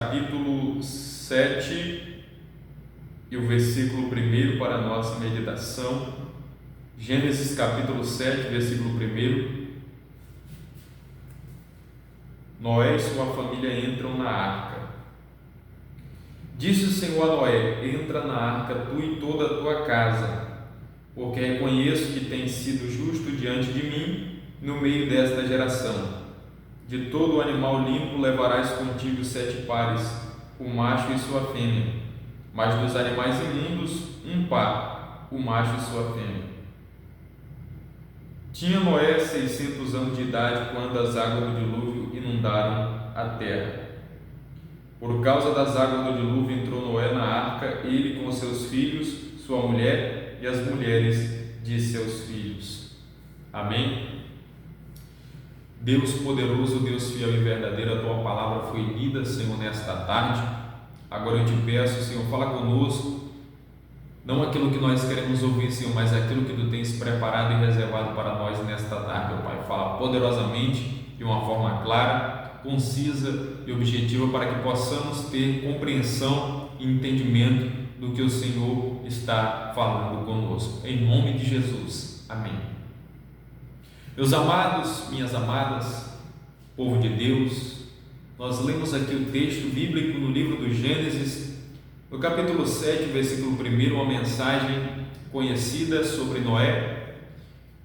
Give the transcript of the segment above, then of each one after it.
Capítulo 7 e o versículo 1 para a nossa meditação. Gênesis capítulo 7, versículo 1. Noé e sua família entram na arca. Disse o Senhor a Noé: entra na arca, tu e toda a tua casa, porque reconheço que tens sido justo diante de mim no meio desta geração. De todo animal limpo levarás contigo 7 pares, o macho e sua fêmea, mas dos animais imundos, um par, o macho e sua fêmea. Tinha Noé 600 anos de idade quando as águas do dilúvio inundaram a terra. Por causa das águas do dilúvio entrou Noé na arca, ele com seus filhos, sua mulher e as mulheres de seus filhos. Amém? Deus poderoso, Deus fiel e verdadeiro, a Tua palavra foi lida, Senhor, nesta tarde. Agora eu te peço, Senhor, fala conosco, não aquilo que nós queremos ouvir, Senhor, mas aquilo que Tu tens preparado e reservado para nós nesta tarde, meu Pai. Fala poderosamente, de uma forma clara, concisa e objetiva, para que possamos ter compreensão e entendimento do que o Senhor está falando conosco. Em nome de Jesus. Amém. Meus amados, minhas amadas, povo de Deus, nós lemos aqui o texto bíblico no livro do Gênesis, no capítulo 7, versículo 1, uma mensagem conhecida sobre Noé.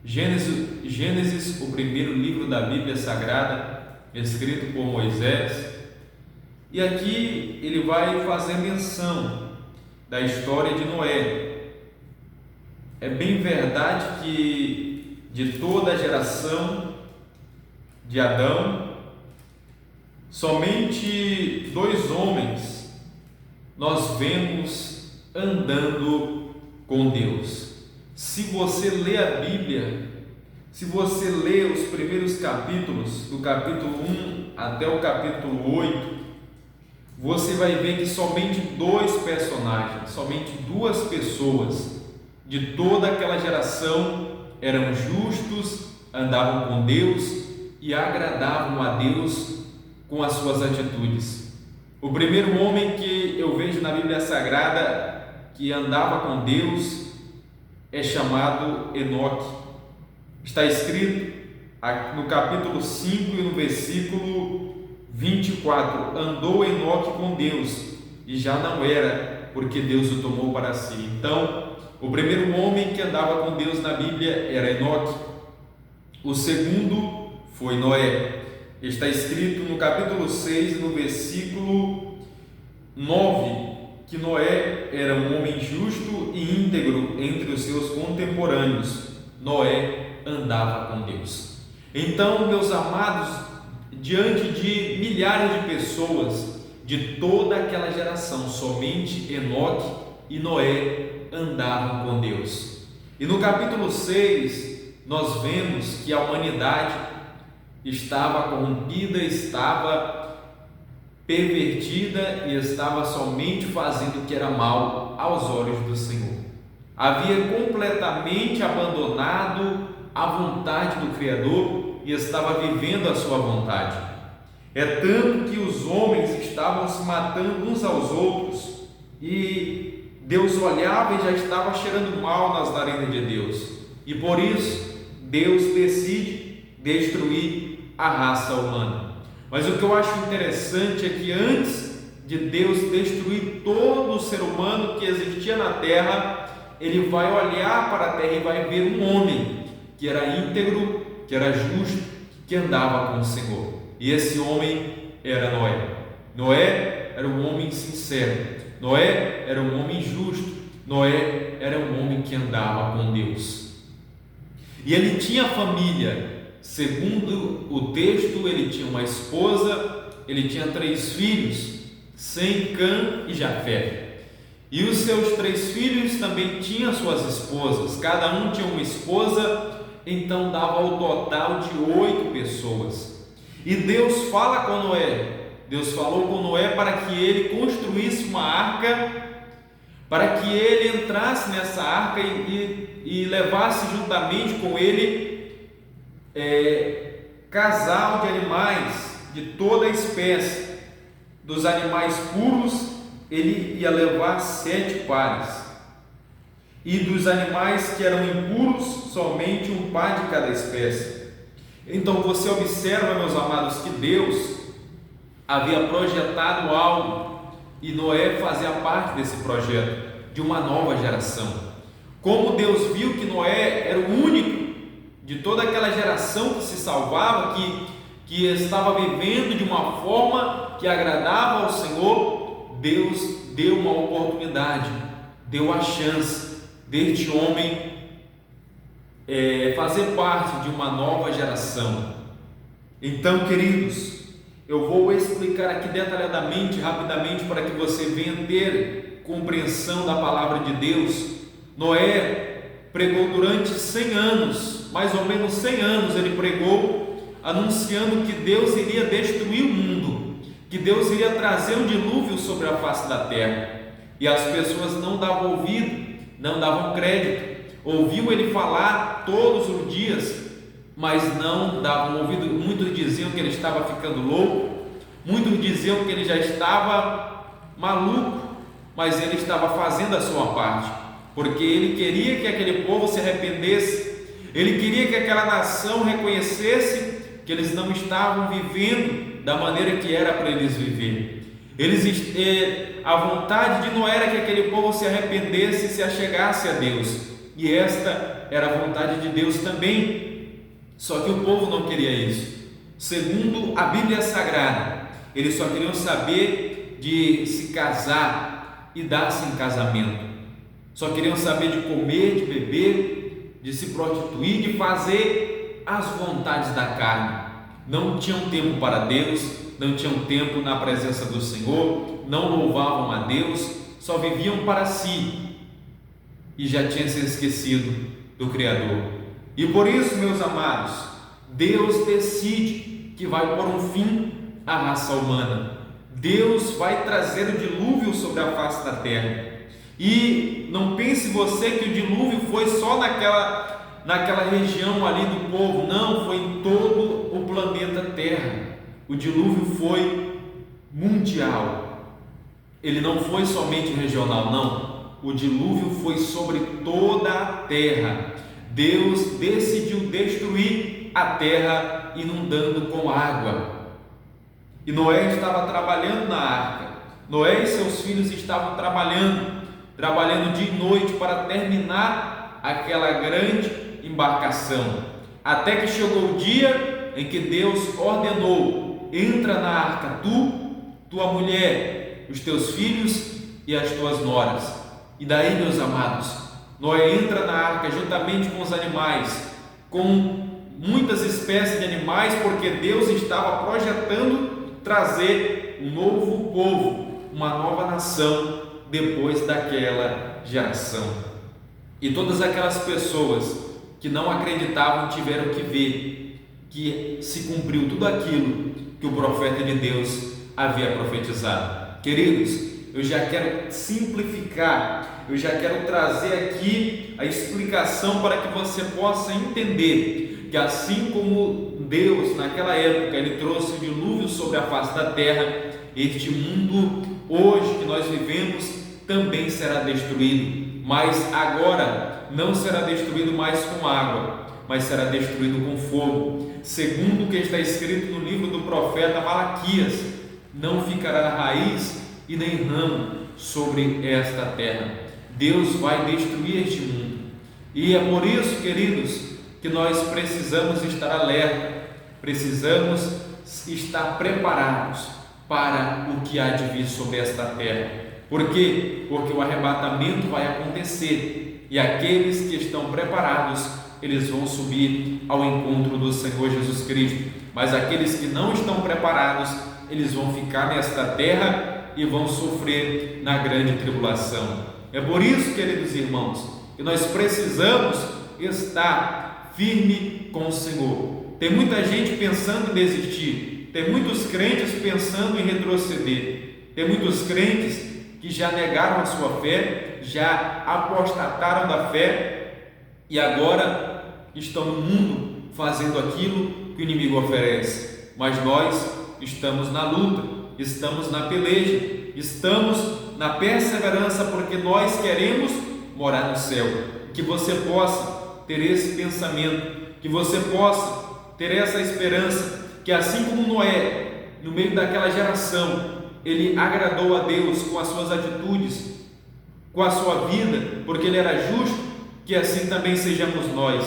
Gênesis, o primeiro livro da Bíblia Sagrada, escrito por Moisés, e aqui ele vai fazer menção da história de Noé. É bem verdade que de toda a geração de Adão, somente 2 homens nós vemos andando com Deus. Se você lê a Bíblia, se você lê os primeiros capítulos, do capítulo 1 até o capítulo 8, você vai ver que somente 2 personagens, somente 2 pessoas de toda aquela geração eram justos, andavam com Deus e agradavam a Deus com as suas atitudes. O primeiro homem que eu vejo na Bíblia Sagrada que andava com Deus é chamado Enoque. Está escrito no capítulo 5 e no versículo 24: andou Enoque com Deus e já não era, porque Deus o tomou para si. Então, o primeiro homem que andava com Deus na Bíblia era Enoque. O segundo foi Noé. Está escrito no capítulo 6, no versículo 9, que Noé era um homem justo e íntegro entre os seus contemporâneos. Noé andava com Deus. Então, meus amados, diante de milhares de pessoas de toda aquela geração, somente Enoque e Noé andavam com Deus. E no capítulo 6 nós vemos que a humanidade estava corrompida, estava pervertida e estava somente fazendo o que era mal aos olhos do Senhor. Havia completamente abandonado a vontade do Criador e estava vivendo a sua vontade. É tanto que os homens estavam se matando uns aos outros e Deus olhava e já estava cheirando mal nas narinas de Deus, e por isso Deus decide destruir a raça humana. Mas o que eu acho interessante é que antes de Deus destruir todo o ser humano que existia na terra, Ele vai olhar para a terra e vai ver um homem que era íntegro, que era justo, que andava com o Senhor, e esse homem era Noé. Noé era um homem sincero, Noé era um homem justo, Noé era um homem que andava com Deus. E ele tinha família. Segundo o texto, ele tinha uma esposa, ele tinha 3 filhos, Sem, Cã e Jafé. E os seus 3 filhos também tinham suas esposas, cada um tinha uma esposa, então dava o total de 8 pessoas. E Deus fala com Noé. Deus falou com Noé para que ele construísse uma arca, para que ele entrasse nessa arca e levasse juntamente com ele casal de animais de toda a espécie, dos animais puros, ele ia levar 7 pares, e dos animais que eram impuros, somente um par de cada espécie. Então você observa, meus amados, que Deus havia projetado algo, e Noé fazia parte desse projeto, de uma nova geração. Como Deus viu que Noé era o único de toda aquela geração que se salvava, que estava vivendo de uma forma que agradava ao Senhor, Deus deu uma oportunidade, deu a chance deste homem fazer parte de uma nova geração. Então, queridos, eu vou explicar aqui detalhadamente, rapidamente, para que você venha ter compreensão da palavra de Deus. Noé pregou durante 100 anos, mais ou menos 100 anos ele pregou, anunciando que Deus iria destruir o mundo, que Deus iria trazer um dilúvio sobre a face da terra, e as pessoas não davam ouvido, não davam crédito, ouviam ele falar todos os dias, mas não davam ouvido. Muitos diziam que ele estava ficando louco, muitos diziam que ele já estava maluco, mas ele estava fazendo a sua parte, porque ele queria que aquele povo se arrependesse, ele queria que aquela nação reconhecesse que eles não estavam vivendo da maneira que era para eles viver. A vontade de Noé era que aquele povo se arrependesse e se achegasse a Deus, e esta era a vontade de Deus também, só que o povo não queria isso. Segundo a Bíblia Sagrada, eles só queriam saber de se casar e dar-se em casamento, só queriam saber de comer, de beber, de se prostituir, de fazer as vontades da carne. Não tinham tempo para Deus, não tinham tempo na presença do Senhor, não louvavam a Deus, só viviam para si e já tinham se esquecido do Criador. E por isso, meus amados, Deus decide que vai pôr um fim à raça humana. Deus vai trazer o dilúvio sobre a face da terra. E não pense você que o dilúvio foi só naquela região ali do povo. Não, foi em todo o planeta Terra. O dilúvio foi mundial. Ele não foi somente regional, não. O dilúvio foi sobre toda a terra. Deus decidiu destruir a terra, inundando com água. E Noé estava trabalhando na arca. Noé e seus filhos estavam trabalhando dia e noite para terminar aquela grande embarcação, até que chegou o dia em que Deus ordenou: entra na arca, tua mulher, os teus filhos e as tuas noras. E daí, meus amados, Noé entra na arca juntamente com os animais, com muitas espécies de animais, porque Deus estava projetando trazer um novo povo, uma nova nação depois daquela geração. E todas aquelas pessoas que não acreditavam tiveram que ver que se cumpriu tudo aquilo que o profeta de Deus havia profetizado. Queridos, eu já quero simplificar, eu já quero trazer aqui a explicação para que você possa entender que assim como Deus naquela época ele trouxe o dilúvio sobre a face da terra, este mundo hoje que nós vivemos também será destruído, mas agora não será destruído mais com água, mas será destruído com fogo, segundo o que está escrito no livro do profeta Malaquias: não ficará raiz e nem ramo sobre esta terra. Deus vai destruir este mundo, e é por isso, queridos, que nós precisamos estar alerta, precisamos estar preparados para o que há de vir sobre esta terra. Por quê? Porque o arrebatamento vai acontecer, e aqueles que estão preparados, eles vão subir ao encontro do Senhor Jesus Cristo, mas aqueles que não estão preparados, eles vão ficar nesta terra e vão sofrer na grande tribulação. É por isso, queridos irmãos, que nós precisamos estar firme com o Senhor. Tem muita gente pensando em desistir, tem muitos crentes pensando em retroceder, tem muitos crentes que já negaram a sua fé, já apostataram da fé e agora estão no mundo fazendo aquilo que o inimigo oferece. Mas nós estamos na luta, estamos na peleja, estamos na perseverança, porque nós queremos morar no céu. Que você possa ter esse pensamento, que você possa ter essa esperança, que assim como Noé, no meio daquela geração, ele agradou a Deus com as suas atitudes, com a sua vida, porque ele era justo, que assim também sejamos nós,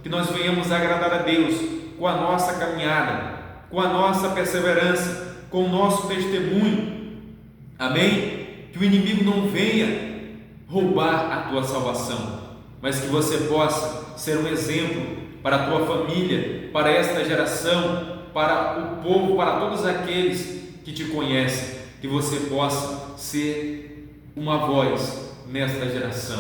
que nós venhamos agradar a Deus com a nossa caminhada, com a nossa perseverança, com o nosso testemunho. Amém? Que o inimigo não venha roubar a tua salvação, mas que você possa ser um exemplo para a tua família, para esta geração, para o povo, para todos aqueles que te conhecem, que você possa ser uma voz nesta geração.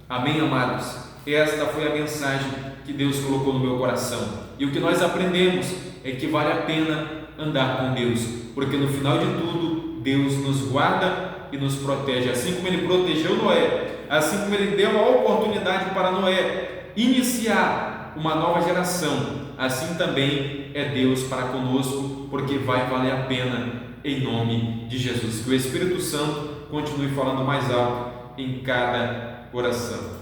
Amém, amados? Esta foi a mensagem que Deus colocou no meu coração, e o que nós aprendemos é que vale a pena andar com Deus, porque no final de tudo Deus nos guarda e nos protege, assim como Ele protegeu Noé, assim como Ele deu a oportunidade para Noé iniciar uma nova geração, assim também é Deus para conosco, porque vai valer a pena, em nome de Jesus. Que o Espírito Santo continue falando mais alto em cada coração.